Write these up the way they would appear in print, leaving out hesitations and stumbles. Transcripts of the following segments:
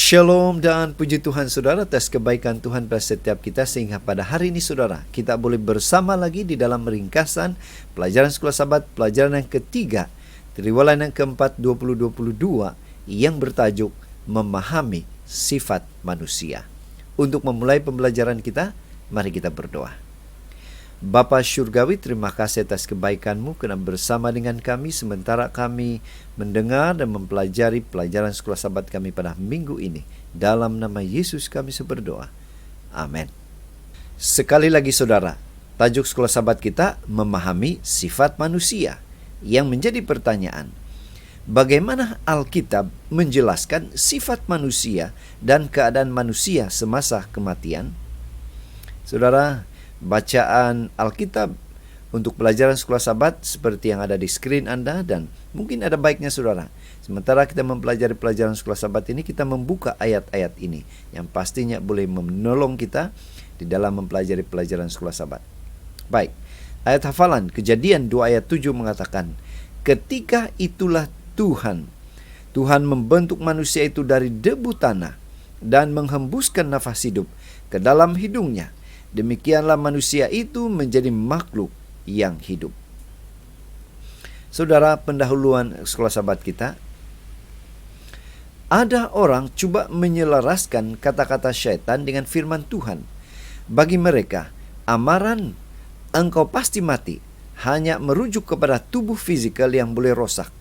Shalom dan puji Tuhan saudara atas kebaikan Tuhan pada setiap kita, sehingga pada hari ini saudara kita boleh bersama lagi di dalam ringkasan pelajaran Sekolah Sabat, pelajaran yang ketiga triwulan yang keempat 2022 yang bertajuk Memahami Sifat Manusia. Untuk memulai pembelajaran kita, mari kita berdoa. Bapa Syurgawi, terima kasih atas kebaikan-Mu kerana bersama dengan kami sementara kami mendengar dan mempelajari pelajaran Sekolah Sabat kami pada minggu ini. Dalam nama Yesus kami berdoa. Amin. Sekali lagi saudara, tajuk Sekolah Sabat kita memahami sifat manusia. Yang menjadi pertanyaan, bagaimana Alkitab menjelaskan sifat manusia dan keadaan manusia semasa kematian? Saudara, bacaan Alkitab untuk pelajaran Sekolah Sabat seperti yang ada di skrin Anda, dan mungkin ada baiknya saudara, sementara kita mempelajari pelajaran Sekolah Sabat ini, kita membuka ayat-ayat ini yang pastinya boleh menolong kita di dalam mempelajari pelajaran Sekolah Sabat. Baik, ayat hafalan Kejadian 2 ayat 7 mengatakan, ketika itulah Tuhan membentuk manusia itu dari debu tanah dan menghembuskan nafas hidup ke dalam hidungnya. Demikianlah manusia itu menjadi makhluk yang hidup. Saudara, pendahuluan Sekolah Sabat kita, ada orang cuba menyelaraskan kata-kata syaitan dengan firman Tuhan. Bagi mereka, amaran engkau pasti mati hanya merujuk kepada tubuh fizikal yang boleh rosak,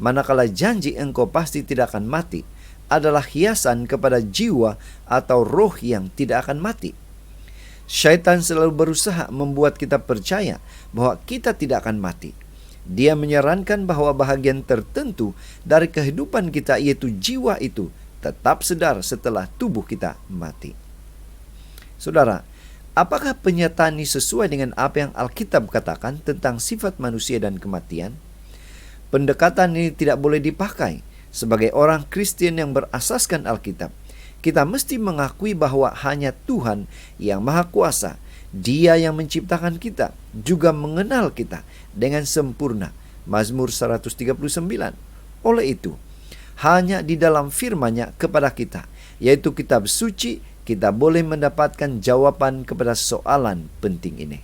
manakala janji engkau pasti tidak akan mati adalah hiasan kepada jiwa atau roh yang tidak akan mati. Syaitan selalu berusaha membuat kita percaya bahwa kita tidak akan mati. Dia menyarankan bahwa bahagian tertentu dari kehidupan kita, yaitu jiwa itu, tetap sedar setelah tubuh kita mati. Saudara, apakah pernyataan ini sesuai dengan apa yang Alkitab katakan tentang sifat manusia dan kematian? Pendekatan ini tidak boleh dipakai sebagai orang Kristen yang berasaskan Alkitab. Kita mesti mengakui bahwa hanya Tuhan yang Maha Kuasa, Dia yang menciptakan kita, juga mengenal kita dengan sempurna. Mazmur 139. Oleh itu, hanya di dalam firman-Nya kepada kita, yaitu kitab suci, kita boleh mendapatkan jawaban kepada soalan penting ini.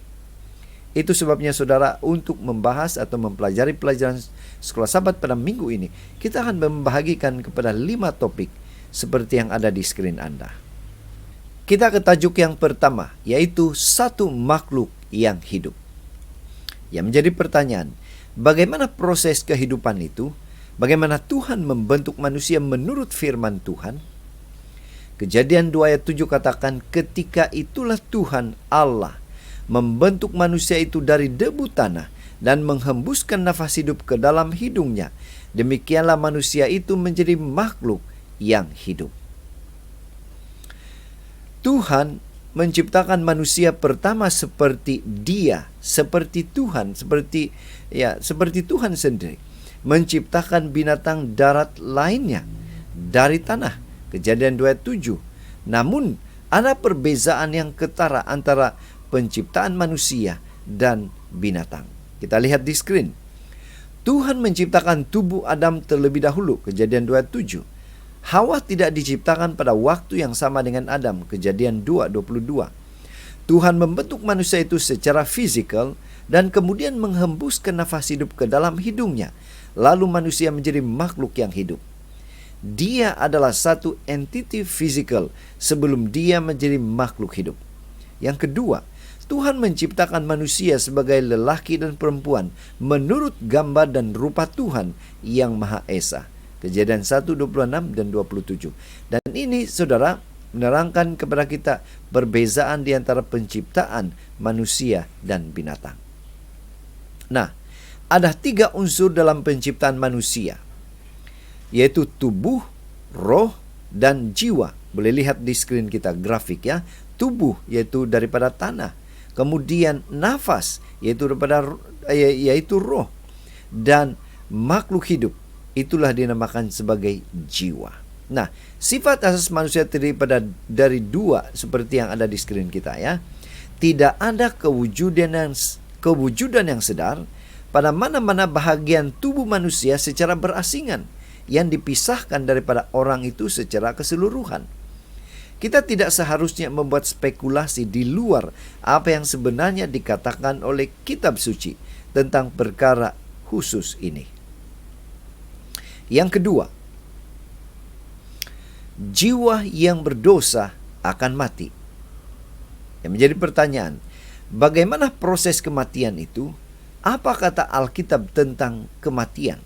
Itu sebabnya saudara, untuk membahas atau mempelajari pelajaran Sekolah Sabat pada minggu ini, kita akan membahagikan kepada 5 topik seperti yang ada di skrin Anda. Kita ke tajuk yang pertama, yaitu satu makhluk yang hidup. Yang menjadi pertanyaan, bagaimana proses kehidupan itu? Bagaimana Tuhan membentuk manusia menurut firman Tuhan? Kejadian 2 ayat 7 katakan, ketika itulah Tuhan Allah membentuk manusia itu dari debu tanah dan menghembuskan nafas hidup ke dalam hidungnya. Demikianlah manusia itu menjadi makhluk yang hidup. Tuhan menciptakan manusia pertama seperti Dia, seperti Tuhan, seperti Tuhan sendiri. Menciptakan binatang darat lainnya dari tanah. Kejadian 2 ayat 7. Namun ada perbezaan yang ketara antara penciptaan manusia dan binatang. Kita lihat di skrin. Tuhan menciptakan tubuh Adam terlebih dahulu. Kejadian 2 ayat 7. Hawa tidak diciptakan pada waktu yang sama dengan Adam. Kejadian 2:22. Tuhan membentuk manusia itu secara fisikal dan kemudian menghembuskan nafas hidup ke dalam hidungnya. Lalu manusia menjadi makhluk yang hidup. Dia adalah satu entiti fisikal sebelum dia menjadi makhluk hidup. Yang kedua, Tuhan menciptakan manusia sebagai lelaki dan perempuan menurut gambar dan rupa Tuhan yang Maha Esa. Kejadian 1:26 dan 27. Dan ini saudara menerangkan kepada kita perbezaan di antara penciptaan manusia dan binatang. Nah, ada 3 unsur dalam penciptaan manusia, yaitu tubuh, roh, dan jiwa. Boleh lihat di skrin kita grafik ya. Tubuh yaitu daripada tanah, kemudian nafas yaitu roh, dan makhluk hidup itulah dinamakan sebagai jiwa. Nah, sifat asas manusia terdiri dari 2 seperti yang ada di skrin kita ya. Tidak ada kewujudan yang sedar pada mana-mana bahagian tubuh manusia secara berasingan. yang dipisahkan daripada orang itu secara keseluruhan. Kita tidak seharusnya membuat spekulasi di luar apa yang sebenarnya dikatakan oleh kitab suci tentang perkara khusus ini. Yang kedua, jiwa yang berdosa akan mati. Yang menjadi pertanyaan, bagaimana proses kematian itu? Apa kata Alkitab tentang kematian?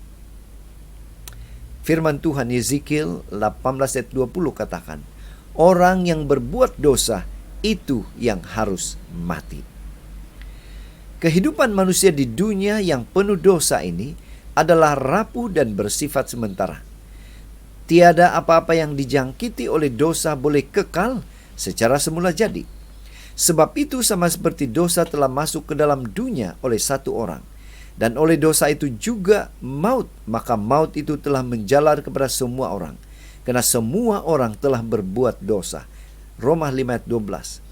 Firman Tuhan Yeskiel 18 ayat 20 katakan, orang yang berbuat dosa itu yang harus mati. Kehidupan manusia di dunia yang penuh dosa ini adalah rapuh dan bersifat sementara. Tiada apa-apa yang dijangkiti oleh dosa boleh kekal secara semula jadi. Sebab itu sama seperti dosa telah masuk ke dalam dunia oleh satu orang, dan oleh dosa itu juga maut, maka maut itu telah menjalar kepada semua orang, karena semua orang telah berbuat dosa. Roma 5 ayat 12.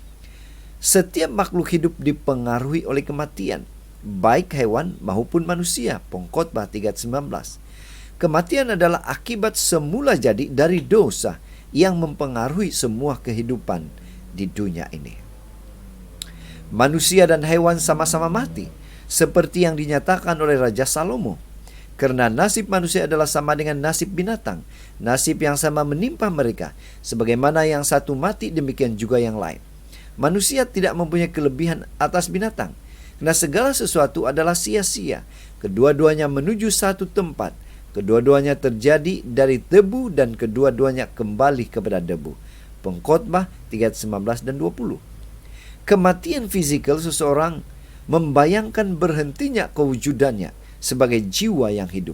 Setiap makhluk hidup dipengaruhi oleh kematian, baik hewan maupun manusia. Pengkhotbah 3 ayat 19. Kematian adalah akibat semula jadi dari dosa yang mempengaruhi semua kehidupan di dunia ini. Manusia dan hewan sama-sama mati, seperti yang dinyatakan oleh Raja Salomo. Karena nasib manusia adalah sama dengan nasib binatang, nasib yang sama menimpa mereka. Sebagaimana yang satu mati, demikian juga yang lain. Manusia tidak mempunyai kelebihan atas binatang, karena segala sesuatu adalah sia-sia. Kedua-duanya menuju satu tempat. Kedua-duanya terjadi dari debu dan kedua-duanya kembali kepada debu. Pengkhotbah 3 ayat 19 dan 20. Kematian fisikal seseorang membayangkan berhentinya kewujudannya sebagai jiwa yang hidup.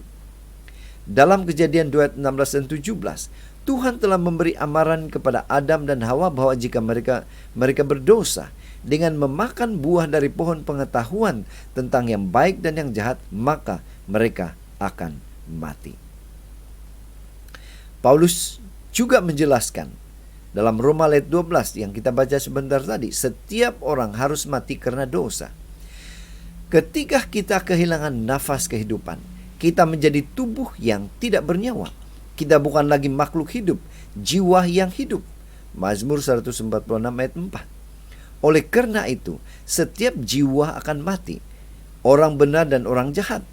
Dalam Kejadian 2 ayat 16 dan 17, Tuhan telah memberi amaran kepada Adam dan Hawa bahwa jika mereka berdosa dengan memakan buah dari pohon pengetahuan tentang yang baik dan yang jahat, maka mereka akan mati. Paulus juga menjelaskan dalam Roma ayat 12 yang kita baca sebentar tadi, setiap orang harus mati karena dosa. Ketika kita kehilangan nafas kehidupan, kita menjadi tubuh yang tidak bernyawa. Kita bukan lagi makhluk hidup, jiwa yang hidup. Mazmur 146 ayat 4. Oleh karena itu, setiap jiwa akan mati, orang benar dan orang jahat.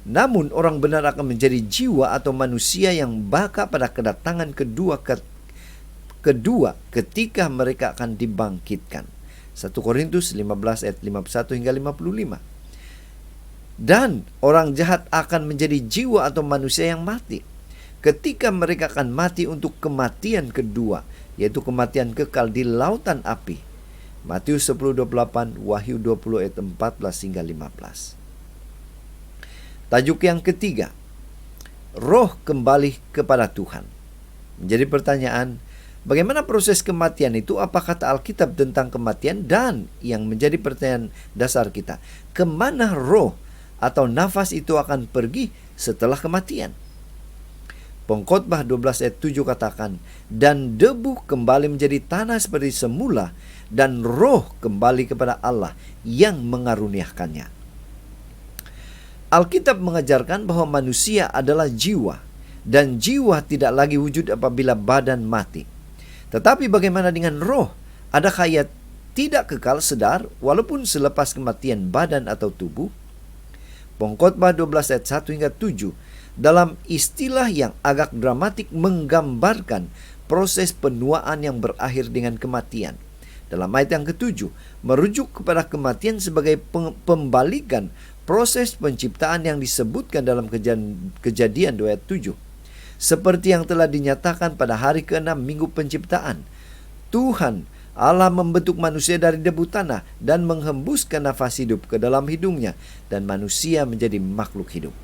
Namun orang benar akan menjadi jiwa atau manusia yang baka pada kedatangan kedua ketika mereka akan dibangkitkan. 1 Korintus 15 ayat 51 hingga 55. Dan orang jahat akan menjadi jiwa atau manusia yang mati ketika mereka akan mati untuk kematian kedua, yaitu kematian kekal di lautan api. Matius 10:28, Wahyu 20 ayat 14 hingga 15. Tajuk yang ketiga, roh kembali kepada Tuhan. Menjadi pertanyaan, bagaimana proses kematian itu? Apa kata Alkitab tentang kematian? Dan yang menjadi pertanyaan dasar kita, kemana roh atau nafas itu akan pergi setelah kematian? Pengkhotbah 12 ayat 7 katakan, dan debu kembali menjadi tanah seperti semula, dan roh kembali kepada Allah yang mengaruniakannya. Alkitab mengajarkan bahwa manusia adalah jiwa, dan jiwa tidak lagi wujud apabila badan mati. Tetapi bagaimana dengan roh? Adakah ia tidak kekal sedar walaupun selepas kematian badan atau tubuh? Pengkhotbah 12 ayat 1 hingga 7 dalam istilah yang agak dramatik menggambarkan proses penuaan yang berakhir dengan kematian. Dalam ayat yang ke-7 merujuk kepada kematian sebagai pembalikan proses penciptaan yang disebutkan dalam Kejadian 2 ayat 7. Seperti yang telah dinyatakan pada hari ke-6 minggu penciptaan, Tuhan Allah membentuk manusia dari debu tanah dan menghembuskan nafas hidup ke dalam hidungnya, dan manusia menjadi makhluk hidup.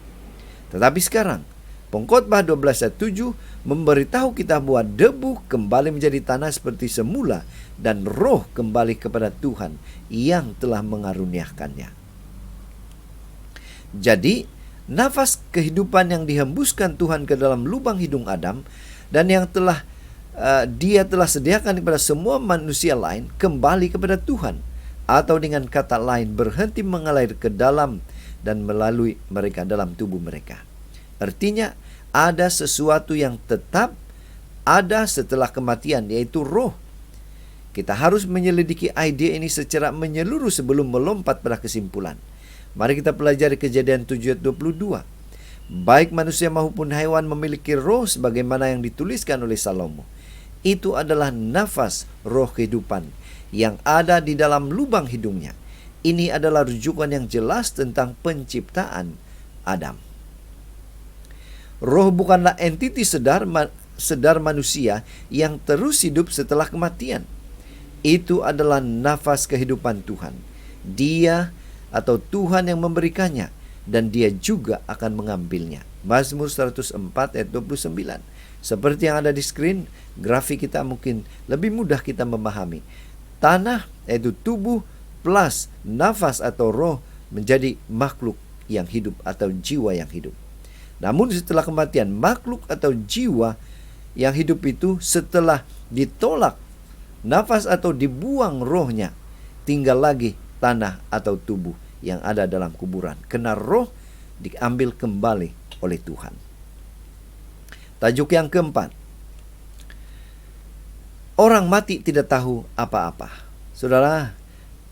Tetapi sekarang, Pengkhotbah 12 ayat 7 memberitahu kita bahwa debu kembali menjadi tanah seperti semula, dan roh kembali kepada Tuhan yang telah mengaruniakannya. Jadi, nafas kehidupan yang dihembuskan Tuhan ke dalam lubang hidung Adam dan yang Dia telah sediakan kepada semua manusia lain kembali kepada Tuhan, atau dengan kata lain berhenti mengalir ke dalam dan melalui mereka dalam tubuh mereka. Artinya, ada sesuatu yang tetap ada setelah kematian, yaitu roh. Kita harus menyelidiki ide ini secara menyeluruh sebelum melompat pada kesimpulan. Mari kita pelajari Kejadian 7 ayat 22. Baik manusia maupun hewan memiliki roh sebagaimana yang dituliskan oleh Salomo. Itu adalah nafas roh kehidupan yang ada di dalam lubang hidungnya. Ini adalah rujukan yang jelas tentang penciptaan Adam. Roh bukanlah entiti sedar manusia yang terus hidup setelah kematian. Itu adalah nafas kehidupan Tuhan. Dia atau Tuhan yang memberikannya, dan dia juga akan mengambilnya. Mazmur 104 ayat 29. Seperti yang ada di screen, grafik kita mungkin lebih mudah kita memahami. Tanah, yaitu tubuh, plus nafas atau roh menjadi makhluk yang hidup atau jiwa yang hidup. Namun setelah kematian, makhluk atau jiwa yang hidup itu setelah ditolak nafas atau dibuang rohnya, tinggal lagi tanah atau tubuh yang ada dalam kuburan, karena roh diambil kembali oleh Tuhan. Tajuk yang keempat, orang mati tidak tahu apa-apa. Saudara,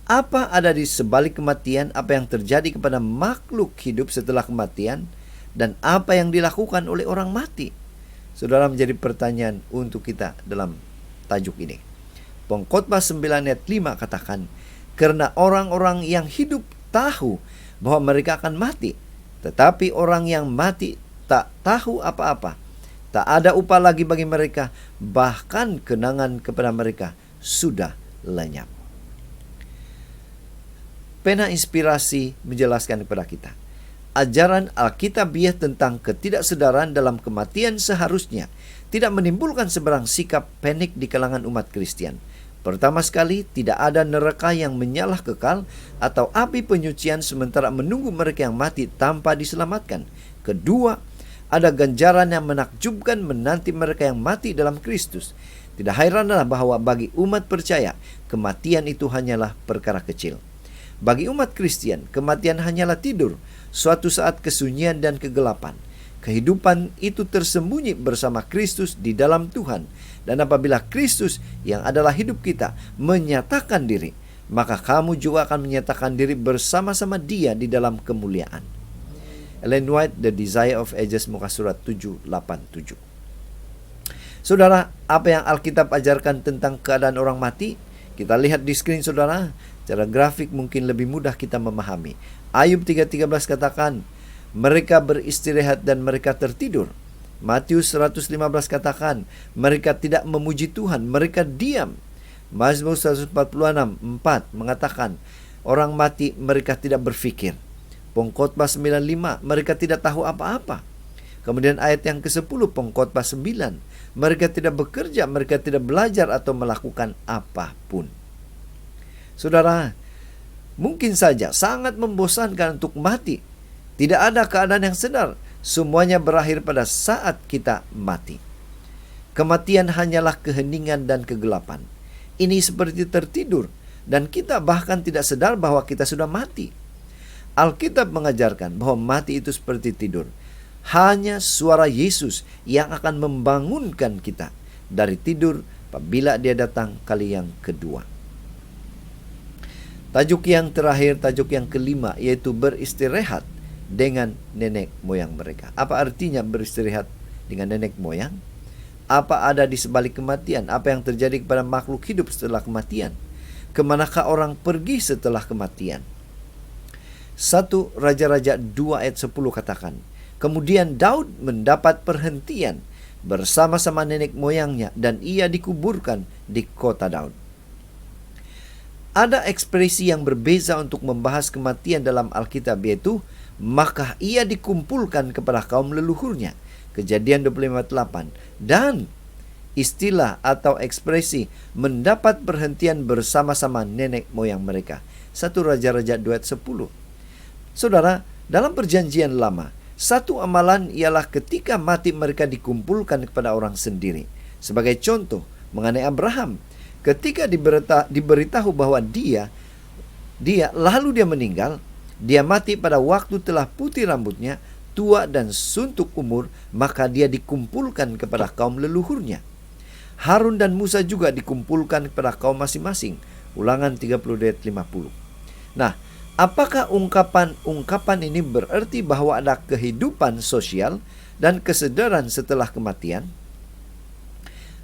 apa ada di sebalik kematian? Apa yang terjadi kepada makhluk hidup setelah kematian? Dan apa yang dilakukan oleh orang mati? Saudara, menjadi pertanyaan untuk kita dalam tajuk ini. Pengkhotbah 9 ayat 5 katakan, karena orang-orang yang hidup tahu bahwa mereka akan mati, tetapi orang yang mati tak tahu apa-apa. Tak ada upah lagi bagi mereka, bahkan kenangan kepada mereka sudah lenyap. Pena Inspirasi menjelaskan kepada kita, ajaran Alkitabiah tentang ketidaksedaran dalam kematian seharusnya tidak menimbulkan seberang sikap panik di kalangan umat Kristen. Pertama sekali, tidak ada neraka yang menyala kekal atau api penyucian sementara menunggu mereka yang mati tanpa diselamatkan. Kedua, ada ganjaran yang menakjubkan menanti mereka yang mati dalam Kristus. Tidak heranlah bahwa bagi umat percaya, kematian itu hanyalah perkara kecil. Bagi umat Kristen, kematian hanyalah tidur, suatu saat kesunyian dan kegelapan. Kehidupan itu tersembunyi bersama Kristus di dalam Tuhan. Dan apabila Kristus yang adalah hidup kita menyatakan diri, maka kamu juga akan menyatakan diri bersama-sama Dia di dalam kemuliaan. Ellen White, The Desire of Ages, muka surat 787. Saudara, apa yang Alkitab ajarkan tentang keadaan orang mati? Kita lihat di screen, saudara. Secara grafik mungkin lebih mudah kita memahami. Ayub 3:13 katakan, mereka beristirahat dan mereka tertidur. Matius 115 katakan, mereka tidak memuji Tuhan, mereka diam. Mazmur 146:4 mengatakan, orang mati mereka tidak berfikir. Pengkhotbah 9:5, mereka tidak tahu apa-apa. Kemudian ayat yang ke-10, Pengkhotbah 9, mereka tidak bekerja, mereka tidak belajar atau melakukan apapun. Saudara, mungkin saja sangat membosankan untuk mati. Tidak ada keadaan yang sedar. Semuanya berakhir pada saat kita mati. Kematian hanyalah keheningan dan kegelapan. Ini seperti tertidur, dan kita bahkan tidak sadar bahwa kita sudah mati. Alkitab mengajarkan bahwa mati itu seperti tidur. Hanya suara Yesus yang akan membangunkan kita dari tidur apabila Dia datang kali yang kedua. Tajuk yang terakhir, tajuk yang kelima, yaitu beristirahat dengan nenek moyang mereka. Apa artinya beristirahat dengan nenek moyang? Apa ada di sebalik kematian? Apa yang terjadi kepada makhluk hidup setelah kematian? Kemanakah orang pergi setelah kematian? 1 Raja-Raja 2 ayat 10 katakan, kemudian Daud mendapat perhentian bersama-sama nenek moyangnya dan ia dikuburkan di kota Daud. Ada ekspresi yang berbeza untuk membahas kematian dalam Alkitab, yaitu maka ia dikumpulkan kepada kaum leluhurnya. Kejadian 25:8. Dan istilah atau ekspresi mendapat perhentian bersama-sama nenek moyang mereka. 1 Raja-Raja 2 ayat 10. Saudara, dalam perjanjian lama, satu amalan ialah ketika mati mereka dikumpulkan kepada orang sendiri. Sebagai contoh, mengenai Abraham, ketika diberitahu bahwa dia lalu dia meninggal, dia mati pada waktu telah putih rambutnya, tua dan suntuk umur, maka dia dikumpulkan kepada kaum leluhurnya. Harun dan Musa juga dikumpulkan kepada kaum masing-masing. Ulangan 30 ayat 50. Nah, apakah ungkapan ini berarti bahwa ada kehidupan sosial dan kesadaran setelah kematian?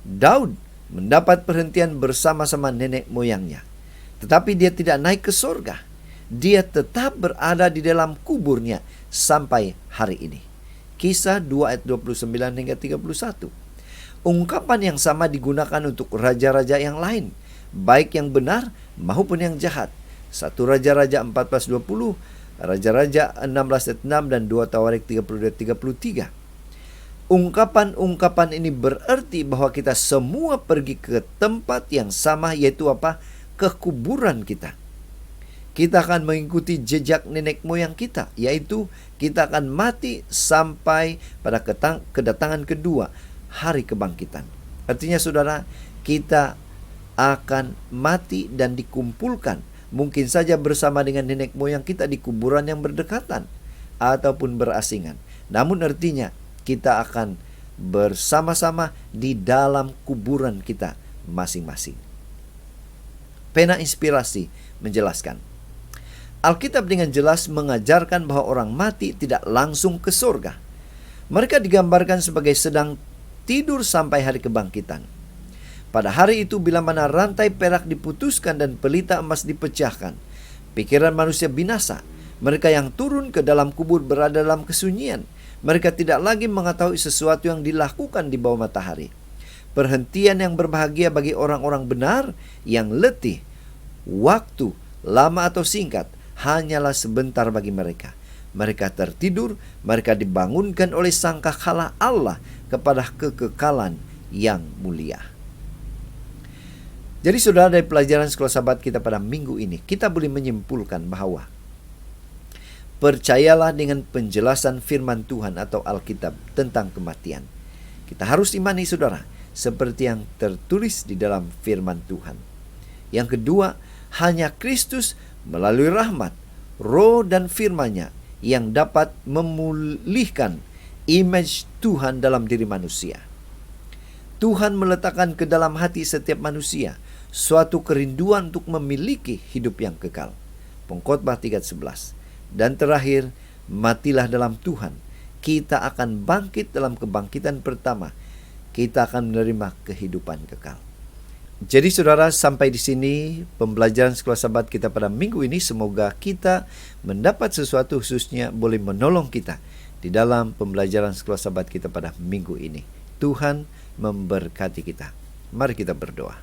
Daud mendapat perhentian bersama-sama nenek moyangnya, tetapi dia tidak naik ke sorga. Dia tetap berada di dalam kuburnya sampai hari ini. Kisah 2 ayat 29 hingga 31. Ungkapan yang sama digunakan untuk raja-raja yang lain, baik yang benar maupun yang jahat. 1 Raja-Raja 14:20, Raja-Raja 16 ayat 6, dan 2 Tawarik 30 ayat 33. Ungkapan-ungkapan ini berarti bahwa kita semua pergi ke tempat yang sama, yaitu apa? Ke kuburan kita. Kita akan mengikuti jejak nenek moyang kita, yaitu kita akan mati sampai pada kedatangan kedua, hari kebangkitan. Artinya saudara, kita akan mati dan dikumpulkan, mungkin saja bersama dengan nenek moyang kita di kuburan yang berdekatan ataupun berasingan. Namun artinya kita akan bersama-sama di dalam kuburan kita masing-masing. Pena Inspirasi menjelaskan, Alkitab dengan jelas mengajarkan bahwa orang mati tidak langsung ke surga. Mereka digambarkan sebagai sedang tidur sampai hari kebangkitan. Pada hari itu, bila mana rantai perak diputuskan dan pelita emas dipecahkan, pikiran manusia binasa. Mereka yang turun ke dalam kubur berada dalam kesunyian. Mereka tidak lagi mengetahui sesuatu yang dilakukan di bawah matahari. Perhentian yang berbahagia bagi orang-orang benar yang letih. Waktu, lama atau singkat, hanyalah sebentar bagi mereka. Mereka tertidur, mereka dibangunkan oleh sangkakala Allah kepada kekekalan yang mulia. Jadi saudara, dari pelajaran Sekolah Sabat kita pada minggu ini, kita boleh menyimpulkan bahwa percayalah dengan penjelasan firman Tuhan atau Alkitab tentang kematian. Kita harus imani saudara, seperti yang tertulis di dalam firman Tuhan. Yang kedua, hanya Kristus melalui rahmat, roh dan firman-Nya yang dapat memulihkan image Tuhan dalam diri manusia. Tuhan meletakkan ke dalam hati setiap manusia suatu kerinduan untuk memiliki hidup yang kekal. Pengkhotbah 3:11. Dan terakhir, matilah dalam Tuhan. Kita akan bangkit dalam kebangkitan pertama. Kita akan menerima kehidupan kekal. Jadi saudara, sampai di sini pembelajaran Sekolah Sabat kita pada minggu ini. Semoga kita mendapat sesuatu, khususnya boleh menolong kita di dalam pembelajaran Sekolah Sabat kita pada minggu ini. Tuhan memberkati kita. Mari kita berdoa.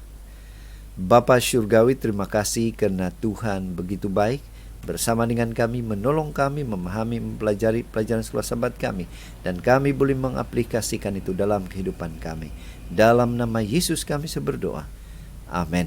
Bapa Syurgawi, terima kasih karena Tuhan begitu baik bersama dengan kami, menolong kami, memahami, mempelajari pelajaran Sekolah Sabat kami, dan kami boleh mengaplikasikan itu dalam kehidupan kami. Dalam nama Yesus kami berdoa. Amin.